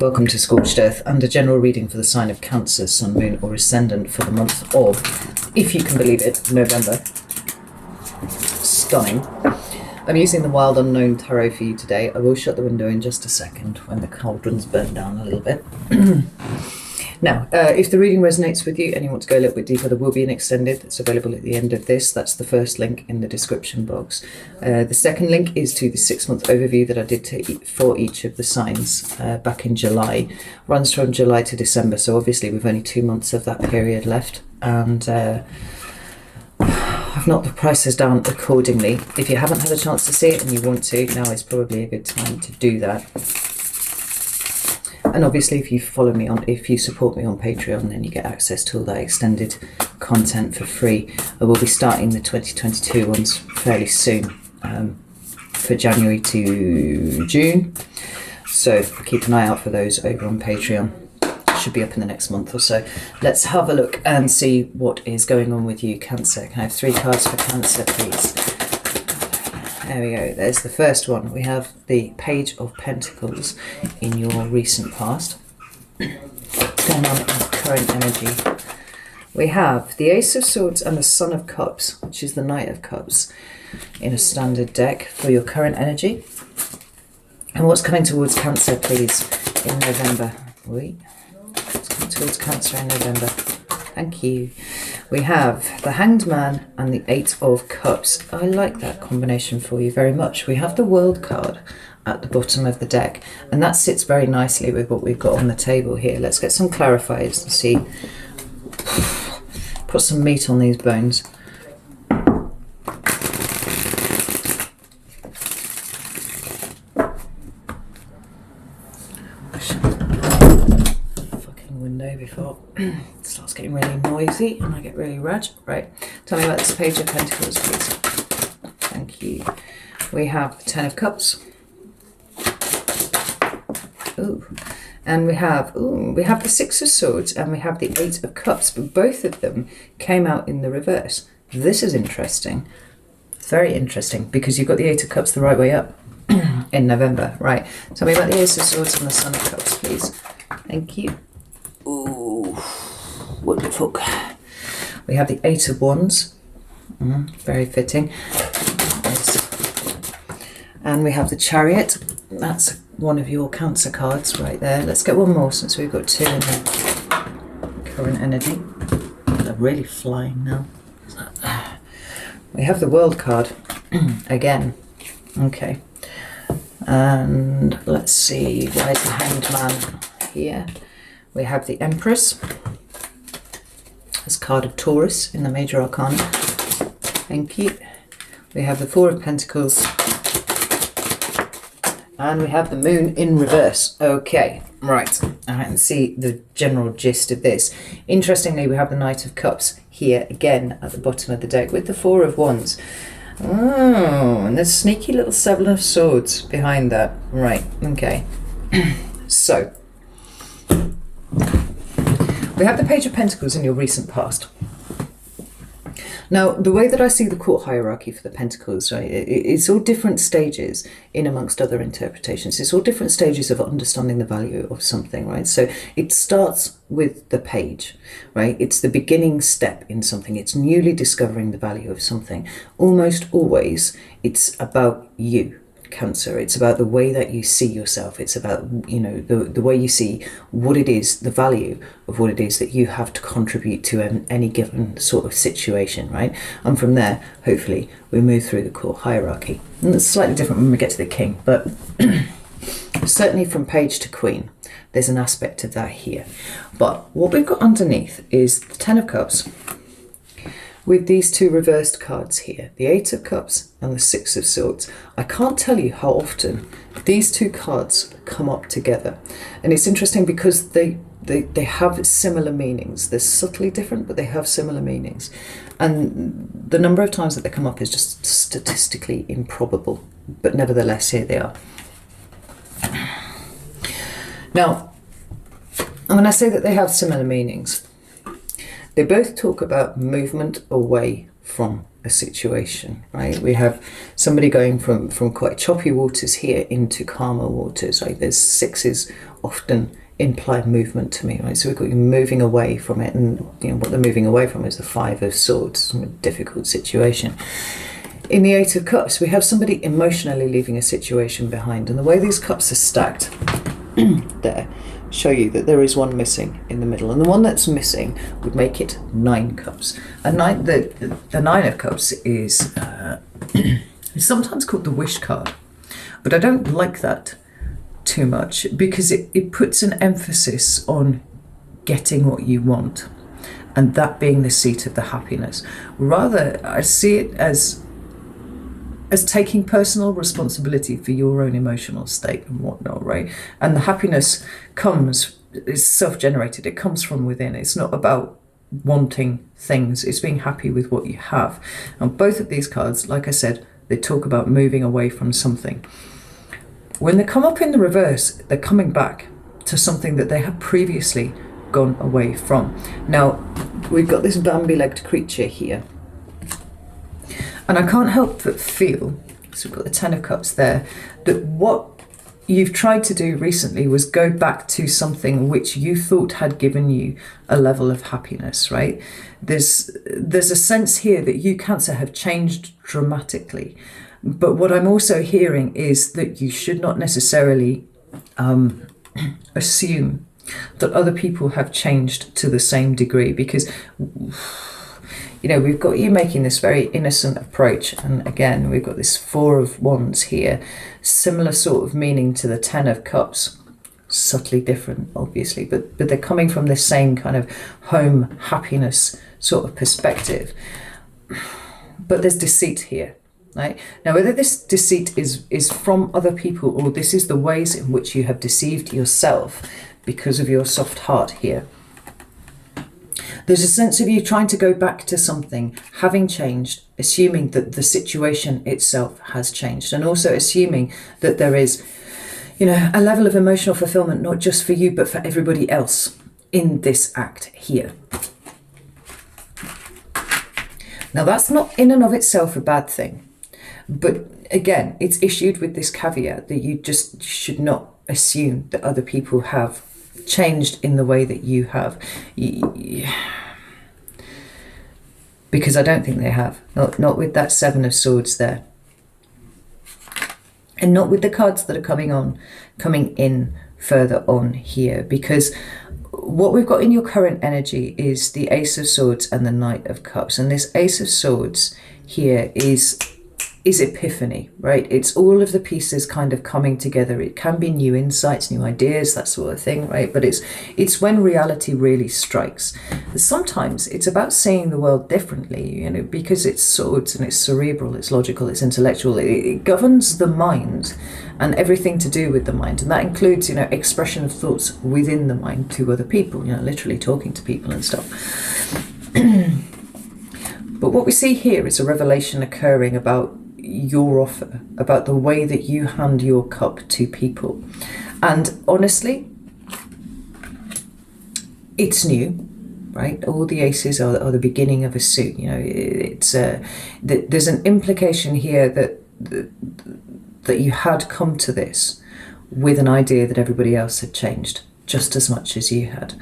Welcome to Scorched Earth and a general reading for the sign of Cancer, Sun, Moon or Ascendant for the month of, if you can believe it, November. Stunning. I'm using the Wild Unknown Tarot for you today. I will shut the window in just a second when the cauldron's burned down a little bit. Now, if the reading resonates with you and you want to go a little bit deeper, there will be an extended that's available at the end of this. That's the first link in the description box. The second link is to the 6-month overview that I did for each of the signs back in July. Runs from July to December, so obviously we've only 2 months of that period left. And I've knocked the prices down accordingly. If you haven't had a chance to see it and you want to, now is probably a good time to do that. And obviously, if you support me on Patreon, then you get access to all that extended content for free. I will be starting the 2022 ones fairly soon, for January to June. So keep an eye out for those over on Patreon. Should be up in the next month or so. Let's have a look and see what is going on with you, Cancer. Can I have 3 cards for Cancer, please? There we go. There's the first one. We have the Page of Pentacles in your recent past. What's going on in current energy? We have the Ace of Swords and the Son of Cups, which is the Knight of Cups, in a standard deck for your current energy. And what's coming towards Cancer, please, in November? What's coming towards Cancer in November? Thank you. We have the Hanged Man and the 8 of Cups. I like that combination for you very much. We have the World card at the bottom of the deck, and that sits very nicely with what we've got on the table here. Let's get some clarifiers and see. Put some meat on these bones. Before it starts getting really noisy and I get really rage. Right, tell me about this Page of Pentacles, please. Thank you. We have the 10 of Cups. Ooh. And we have the 6 of Swords and we have the 8 of Cups, but both of them came out in the reverse. This is interesting. Very interesting, because you've got the 8 of Cups the right way up in November. Right, tell me about the Ace of Swords and the Son of Cups, please. Thank you. Ooh, wonderful. We have the 8 of Wands, very fitting. And we have the Chariot. That's one of your Cancer cards right there. Let's get one more since we've got 2 in the current energy. They're really flying now. We have the World card again. Okay. And let's see, why is the Hanged Man here? We have the Empress, this card of Taurus in the Major Arcana. Thank you. We have the 4 of Pentacles. And we have the Moon in reverse. Okay, right. I can see the general gist of this. Interestingly, we have the Knight of Cups here again at the bottom of the deck with the 4 of Wands. Oh, and there's a sneaky little 7 of Swords behind that. Right, okay. So, we have the Page of Pentacles in your recent past. Now, the way that I see the court hierarchy for the Pentacles, right, it's all different stages in amongst other interpretations. It's all different stages of understanding the value of something, right? So it starts with the Page, right? It's the beginning step in something. It's newly discovering the value of something. Almost always, it's about you, Cancer. It's about the way that you see yourself. It's about, you know, the way you see what it is, the value of what it is that you have to contribute to any given sort of situation, right? And from there, hopefully, we move through the court hierarchy. And it's slightly different when we get to the King, but certainly from Page to Queen, there's an aspect of that here. But what we've got underneath is the 10 of Cups, with these 2 reversed cards here, the 8 of Cups and the 6 of Swords. I can't tell you how often these 2 cards come up together. And it's interesting because they have similar meanings. They're subtly different, but they have similar meanings. And the number of times that they come up is just statistically improbable. But nevertheless, here they are. Now, when I say that they have similar meanings, they both talk about movement away from a situation, right? We have somebody going from quite choppy waters here into calmer waters, right? There's 6s often imply movement to me, right? So we've got you moving away from it, and what they're moving away from is the Five of Swords, a difficult situation. In the Eight of Cups, we have somebody emotionally leaving a situation behind, and the way these cups are stacked there show you that there is one missing in the middle, and the one that's missing would make it 9 cups. And the Nine of Cups is it's sometimes called the wish card, but I don't like that too much, because it puts an emphasis on getting what you want, and that being the seat of the happiness. Rather, I see it as taking personal responsibility for your own emotional state and whatnot, right? And the happiness is self-generated. It comes from within. It's not about wanting things. It's being happy with what you have. And both of these cards, like I said, they talk about moving away from something. When they come up in the reverse, they're coming back to something that they have previously gone away from. Now, we've got this Bambi-legged creature here. And I can't help but feel, so we've got the Ten of Cups there, that what you've tried to do recently was go back to something which you thought had given you a level of happiness, right? There's a sense here that you, Cancer, have changed dramatically. But what I'm also hearing is that you should not necessarily assume that other people have changed to the same degree, because we've got you making this very innocent approach, and again we've got this Four of Wands here, similar sort of meaning to the Ten of Cups, subtly different obviously, but they're coming from the same kind of home happiness sort of perspective. But there's deceit here, right? Now, whether this deceit is from other people, or this is the ways in which you have deceived yourself because of your soft heart here, there's a sense of you trying to go back to something, having changed, assuming that the situation itself has changed, and also assuming that there is, a level of emotional fulfillment, not just for you, but for everybody else in this act here. Now, that's not in and of itself a bad thing, but again, it's issued with this caveat that you just should not assume that other people have changed in the way that you have, because I don't think they have. Not with that Seven of Swords there, and not with the cards that are coming in further on here, because what we've got in your current energy is the Ace of Swords and the Knight of Cups, and this Ace of Swords here is epiphany, right? It's all of the pieces kind of coming together. It can be new insights, new ideas, that sort of thing, right? But it's when reality really strikes. Sometimes it's about seeing the world differently, because it's swords and it's cerebral, it's logical, it's intellectual. It governs the mind and everything to do with the mind, and that includes, expression of thoughts within the mind to other people, literally talking to people and stuff. But what we see here is a revelation occurring about your offer, about the way that you hand your cup to people. And honestly, it's new, right? All the aces are the beginning of a suit. There's an implication here that you had come to this with an idea that everybody else had changed just as much as you had.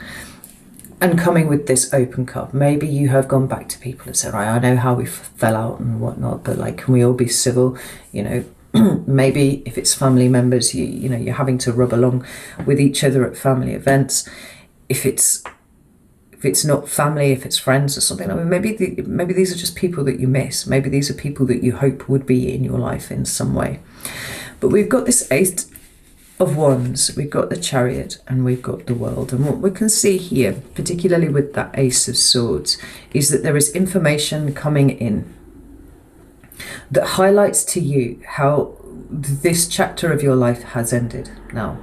And coming with this open cup, maybe you have gone back to people and said, right, I know how we fell out and whatnot, but can we all be civil? Maybe if it's family members, you're having to rub along with each other at family events. If it's not family, if it's friends or something, maybe these are just people that you miss. Maybe these are people that you hope would be in your life in some way. But we've got this Ace of Wands, we've got the Chariot, and we've got the World. And what we can see here, particularly with that Ace of Swords, is that there is information coming in that highlights to you how this chapter of your life has ended now.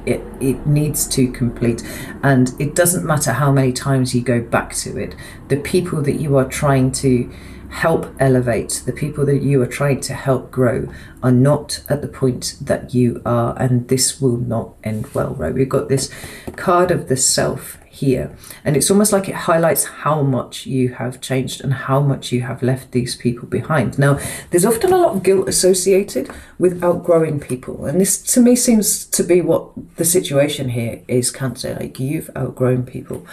It needs to complete, and it doesn't matter how many times you go back to it. The people that you are trying to help elevate, the people that you are trying to help grow, are not at the point that you are, and this will not end well, right? We've got this card of the self here, and it's almost like it highlights how much you have changed and how much you have left these people behind. Now, there's often a lot of guilt associated with outgrowing people, and this to me seems to be what the situation here is, Cancer. Like, you've outgrown people.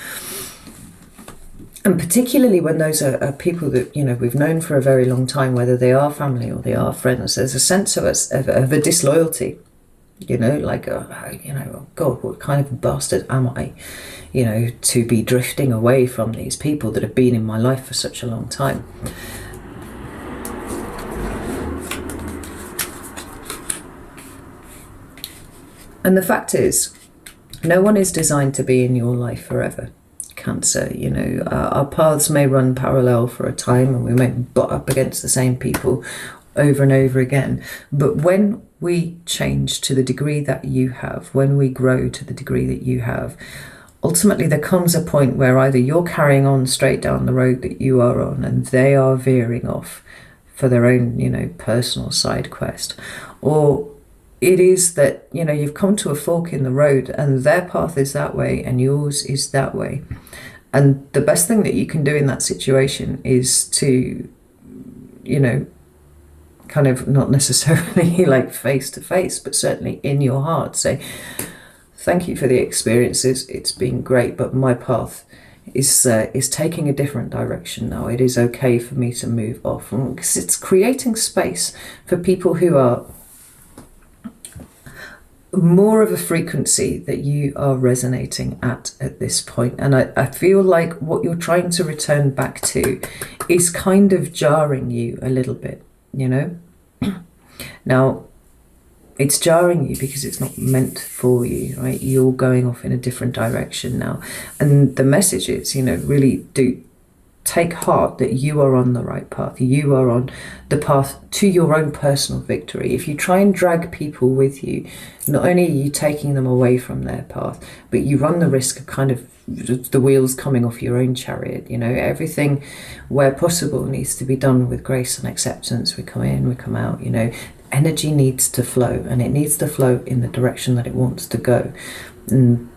And particularly when those are people that, you know, we've known for a very long time, whether they are family or they are friends, there's a sense of a disloyalty, you know, like, you know, oh God, what kind of bastard am I, you know, to be drifting away from these people that have been in my life for such a long time. And the fact is, no one is designed to be in your life forever, Cancer. You know, our paths may run parallel for a time, and we may butt up against the same people over and over again. But when we change to the degree that you have, when we grow to the degree that you have, ultimately there comes a point where either you're carrying on straight down the road that you are on, and they are veering off for their own, you know, personal side quest, or it is that, you know, you've come to a fork in the road and their path is that way and yours is that way. And the best thing that you can do in that situation is to, you know, kind of not necessarily like face to face, but certainly in your heart say, thank you for the experiences, it's been great, but my path is taking a different direction now. It is okay for me to move off. Because it's creating space for people who are more of a frequency that you are resonating at this point. And I feel like what you're trying to return back to is kind of jarring you a little bit, you know? Now, it's jarring you because it's not meant for you, right? You're going off in a different direction now. And the message is, you know, really do take heart that you are on the right path. You are on the path to your own personal victory. If you try and drag people with you, not only are you taking them away from their path, but you run the risk of kind of the wheels coming off your own chariot. You know, everything where possible needs to be done with grace and acceptance. We come in, we come out, you know. Energy needs to flow, and it needs to flow in the direction that it wants to go. And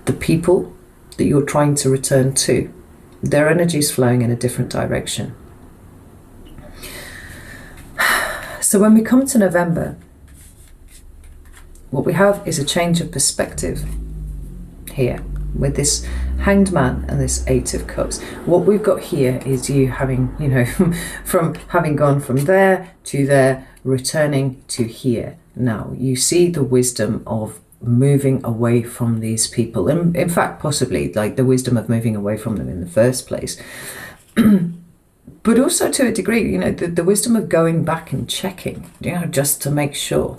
the people that you're trying to return to, their energy is flowing in a different direction. So when we come to November, what we have is a change of perspective here with this Hanged Man and this Eight of Cups. What we've got here is you having, you know, from having gone from there to there, returning to here. Now you see the wisdom of moving away from these people, and in fact possibly like the wisdom of moving away from them in the first place. But also to a degree, you know, the wisdom of going back and checking, you know, just to make sure.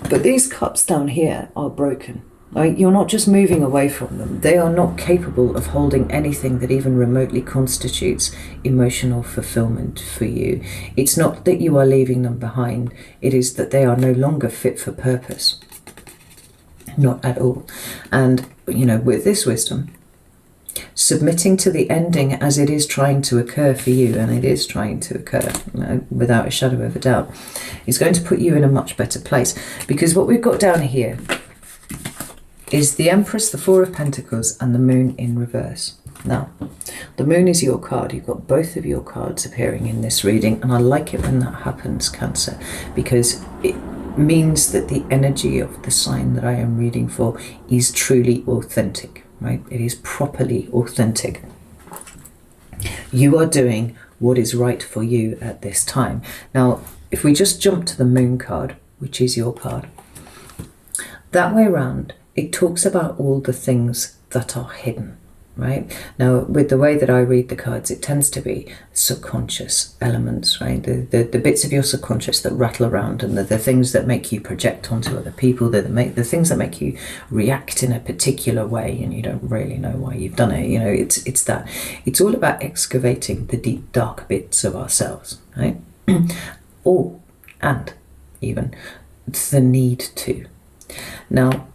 But these cups down here are broken. Like, you're not just moving away from them. They are not capable of holding anything that even remotely constitutes emotional fulfillment for you. It's not that you are leaving them behind. It is that they are no longer fit for purpose. Not at all. And, you know, with this wisdom, submitting to the ending as it is trying to occur for you, and it is trying to occur, you know, without a shadow of a doubt, is going to put you in a much better place. Because what we've got down here is the Empress, the Four of Pentacles, and the Moon in reverse. Now, the Moon is your card. You've got both of your cards appearing in this reading, and I like it when that happens, Cancer, because it means that the energy of the sign that I am reading for is truly authentic, right? It is properly authentic. You are doing what is right for you at this time. Now, if we just jump to the Moon card, which is your card, that way around, it talks about all the things that are hidden, right? Now, with the way that I read the cards, it tends to be subconscious elements, right? The bits of your subconscious that rattle around, and the things that make you project onto other people, the things that make you react in a particular way, and you don't really know why you've done it. You know, it's that. It's all about excavating the deep, dark bits of ourselves, right? And even the need to. Now,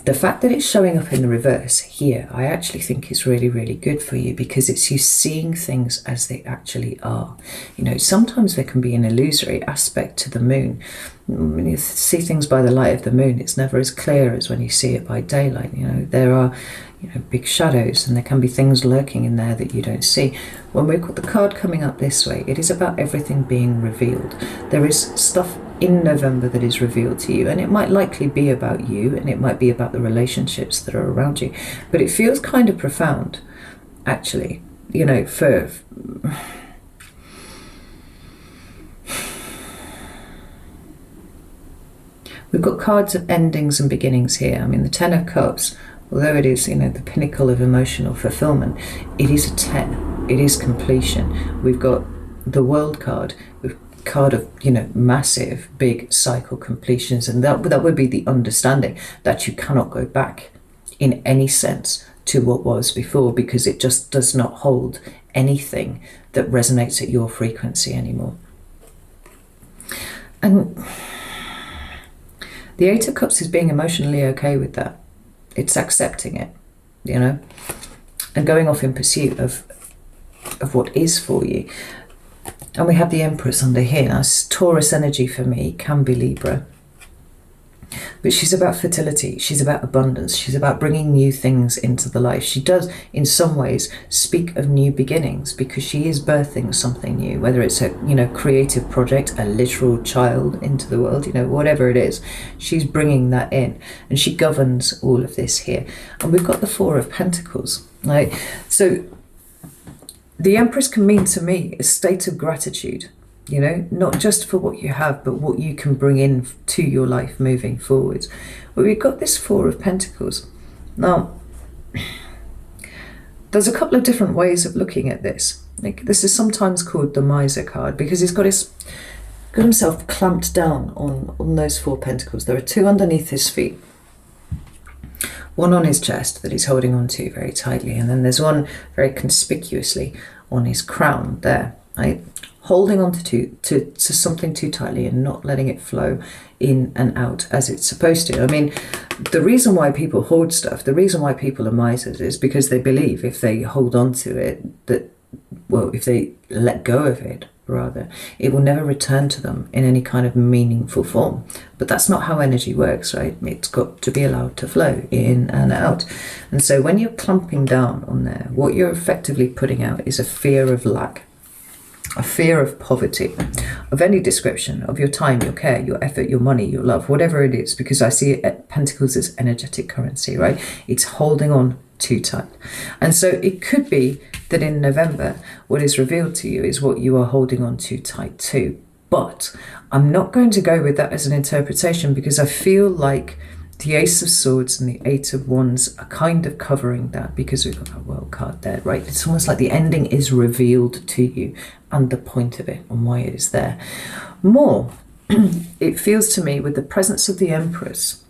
The fact that it's showing up in the reverse here, I actually think is really, really good for you, because it's you seeing things as they actually are. You know, sometimes there can be an illusory aspect to the moon. When you see things by the light of the moon, it's never as clear as when you see it by daylight. You know, there are, you know, big shadows, and there can be things lurking in there that you don't see. When we've got the card coming up this way, it is about everything being revealed. There is stuff in November that is revealed to you, and it might likely be about you, and it might be about the relationships that are around you, but it feels kind of profound, actually, you know, for we've got cards of endings and beginnings here. I mean, the Ten of Cups, although it is, you know, the pinnacle of emotional fulfillment, it is a 10. It is completion. We've got the World card, card of, you know, massive, big cycle completions, and that would be the understanding that you cannot go back in any sense to what was before, because it just does not hold anything that resonates at your frequency anymore. And the Eight of Cups is being emotionally okay with that. It's accepting it, you know, and going off in pursuit of what is for you. And we have the Empress under here. Now, Taurus energy for me can be Libra. But she's about fertility. She's about abundance. She's about bringing new things into the life. She does, in some ways, speak of new beginnings, because she is birthing something new, whether it's a, you know, creative project, a literal child into the world, you know, whatever it is. She's bringing that in, and she governs all of this here. And we've got the Four of Pentacles. Right? So the Empress can mean to me a state of gratitude, you know, not just for what you have, but what you can bring in to your life moving forwards. But we've got this Four of Pentacles. Now, there's a couple of different ways of looking at this. Like, this is sometimes called the Miser card, because he's got himself clamped down on those Four Pentacles. There are two underneath his feet. One on his chest that he's holding on to very tightly, and then there's one very conspicuously on his crown there, right? Holding on to something too tightly and not letting it flow in and out as it's supposed to. I mean, the reason why people hoard stuff, the reason why people are misers, is because they believe if they hold on to it, that, well, if they let go of it, rather, it will never return to them in any kind of meaningful form. But that's not how energy works, right? It's got to be allowed to flow in and out. And so when you're clumping down on there, what you're effectively putting out is a fear of lack, a fear of poverty, of any description, of your time, your care, your effort, your money, your love, whatever it is, because I see it, Pentacles as energetic currency, right? It's holding on too tight. And so it could be that in November, what is revealed to you is what you are holding on too tight to. But I'm not going to go with that as an interpretation, because I feel like the Ace of Swords and the Eight of Wands are kind of covering that, because we've got that World card there, right? It's almost like the ending is revealed to you and the point of it and why it is there. More, it feels to me with the presence of the Empress,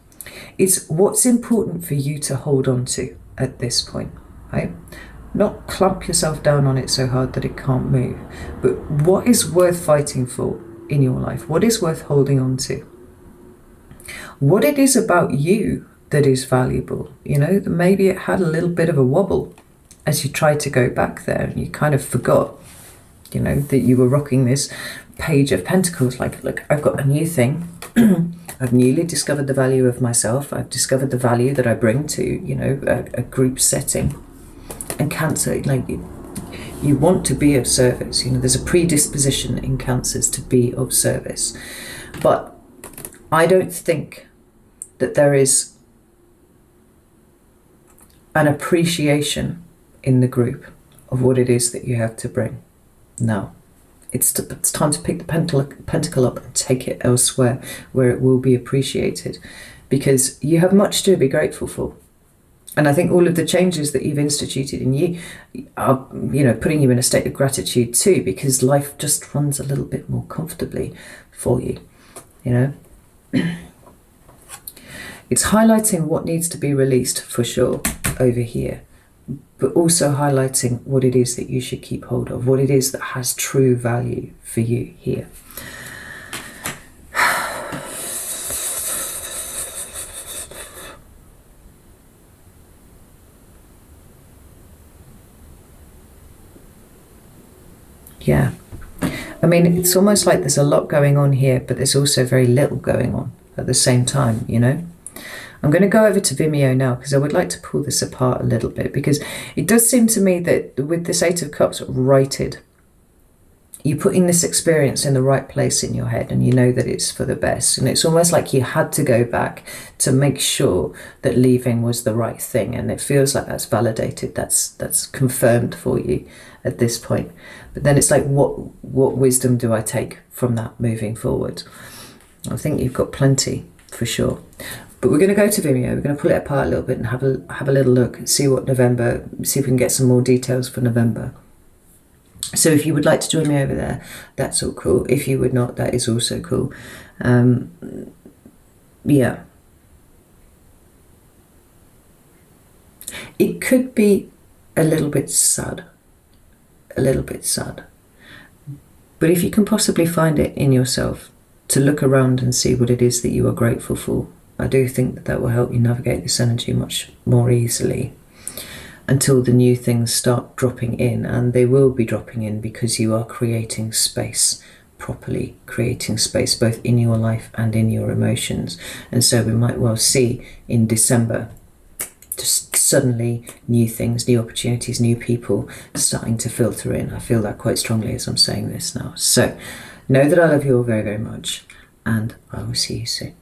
is what's important for you to hold on to at this point, right? Not clump yourself down on it so hard that it can't move, but what is worth fighting for in your life? What is worth holding on to? What it is about you that is valuable, you know, that maybe it had a little bit of a wobble as you tried to go back there, and you kind of forgot, you know, that you were rocking this Page of Pentacles, like, look, I've got a new thing. I've newly discovered the value of myself. I've discovered the value that I bring to, you know, a group setting. And Cancer, like, you want to be of service. You know, there's a predisposition in Cancers to be of service. But I don't think that there is an appreciation in the group of what it is that you have to bring. No. It's time to pick the pentacle up and take it elsewhere where it will be appreciated, because you have much to be grateful for. And I think all of the changes that you've instituted in you are, you know, putting you in a state of gratitude too, because life just runs a little bit more comfortably for you, you know. It's highlighting what needs to be released for sure over here, but also highlighting what it is that you should keep hold of, what it is that has true value for you here. Yeah. I mean, it's almost like there's a lot going on here, but there's also very little going on at the same time, you know? I'm going to go over to Vimeo now because I would like to pull this apart a little bit, because it does seem to me that with this Eight of Cups righted, you're putting this experience in the right place in your head, and you know that it's for the best. And it's almost like you had to go back to make sure that leaving was the right thing. And it feels like that's validated, that's confirmed for you at this point. But then it's like, what wisdom do I take from that moving forward? I think you've got plenty for sure. But we're going to go to Vimeo. We're going to pull it apart a little bit and have a little look, see what November, see if we can get some more details for November. So if you would like to join me over there, that's all cool. If you would not, that is also cool. Yeah. It could be a little bit sad. A little bit sad. But if you can possibly find it in yourself to look around and see what it is that you are grateful for, I do think that that will help you navigate this energy much more easily, until the new things start dropping in. And they will be dropping in because you are creating space, properly creating space, both in your life and in your emotions. And so we might well see in December just suddenly new things, new opportunities, new people starting to filter in. I feel that quite strongly as I'm saying this now. So know that I love you all very, very much, and I will see you soon.